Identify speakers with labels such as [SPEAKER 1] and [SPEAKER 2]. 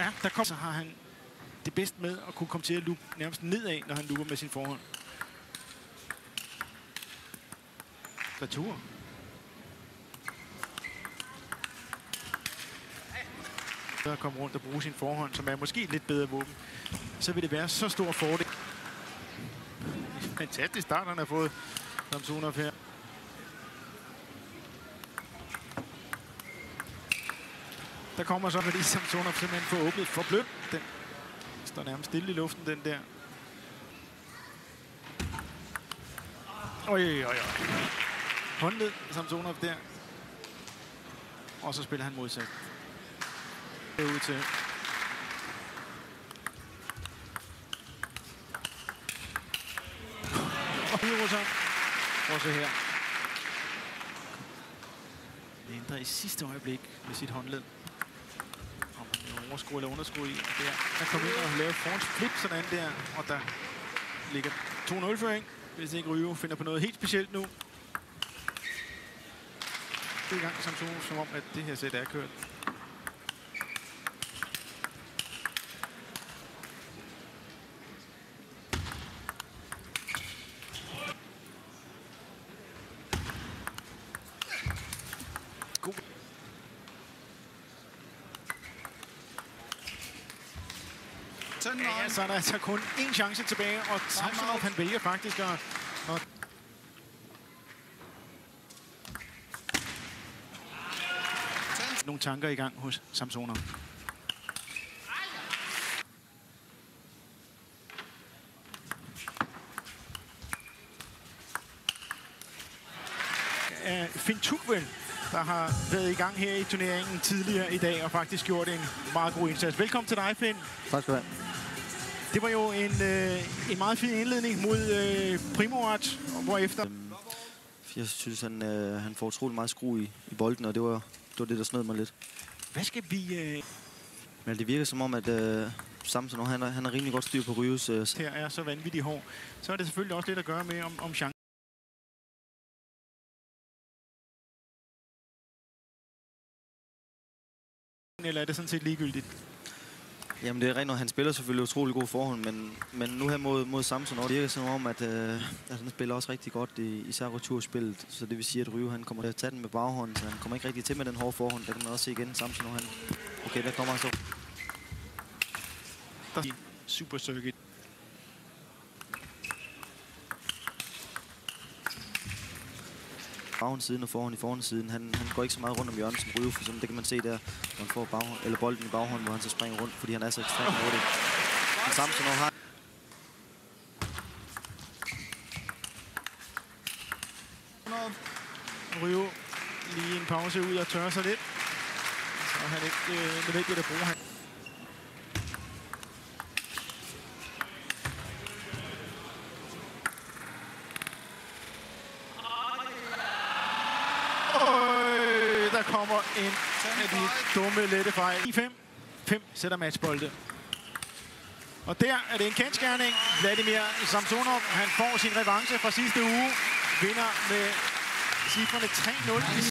[SPEAKER 1] Ja, der kommer. Så har han det bedst med at kunne komme til at lukke nærmest nedad, når han lukker med sin forhånd. Retur. At komme rundt og bruge sin forhånd, som er måske lidt bedre våben, så vil det være så stor fordel. Fantastisk start, han har fået Samsonov her. Der kommer så, fordi Samsonov simpelthen får åbnet for blødt. Den står nærmest stille i luften, den der. Oj. Håndled Samsonov der. Og så spiller han modsat. Det er ud til. Og Hyrosson. Også her. Det ændrer i sidste øjeblik med sit håndled. Om man overskue eller underskue i. Der kommer ind og laver forens flip sådan der. Og der ligger 2-0-føring. Hvis ikke Ryge finder på noget helt specielt nu. Det er i gang som om, at det her sæt er kørt. God. Ja, så er der altså kun én chance tilbage, og Samsonov han vælger faktisk at nogle tanker i gang hos Samsonov. Finn Tugvel, der har været i gang her i turneringen tidligere i dag og faktisk gjort en meget god indsats. Velkommen til dig, Finn.
[SPEAKER 2] Tak skal du have.
[SPEAKER 1] Det var jo en meget fin indledning mod Primorat, hvorefter...
[SPEAKER 2] Jeg synes, han får utrolig meget skru i bolden, og det var det, der snød mig lidt.
[SPEAKER 1] Hvad skal vi...
[SPEAKER 2] Men det virker som om, at Samsonov, han har rimelig godt styr på Ryges...
[SPEAKER 1] Her er så vanvittigt hård. Så er det selvfølgelig også lidt at gøre med om chancen. Eller er det sådan set ligegyldigt?
[SPEAKER 2] Jamen det er rent, når han spiller selvfølgelig utrolig god forhånd, men nu her mod Samsonov, det virker som om, at han spiller også rigtig godt især returspillet. Så det vil sige, at Ryge han kommer til at tage den med baghånden, så han kommer ikke rigtig til med den hårde forhånd. Der kan man også se igen, Samsonov han... Okay, der kommer han så.
[SPEAKER 1] Super circuit.
[SPEAKER 2] Baghåndssiden og forhånd i forhåndssiden. Han går ikke så meget rundt om hjørnet som Ryge, for det kan man se der, når han får bolden i baghånden, hvor han så springer rundt, fordi han er så ekstremt hurtig. Men Samsonov har...
[SPEAKER 1] Ryge lige en pause ud og tørre sig lidt. Så er han ikke nødvendigt at bruge ham. Der kommer en af de dumme, lette fejl. 5 sætter matchbolde. Og der er det en kendsgerning. Vladimir Samsonov, han får sin revanche fra sidste uge. Vinder med cifrene 3-0.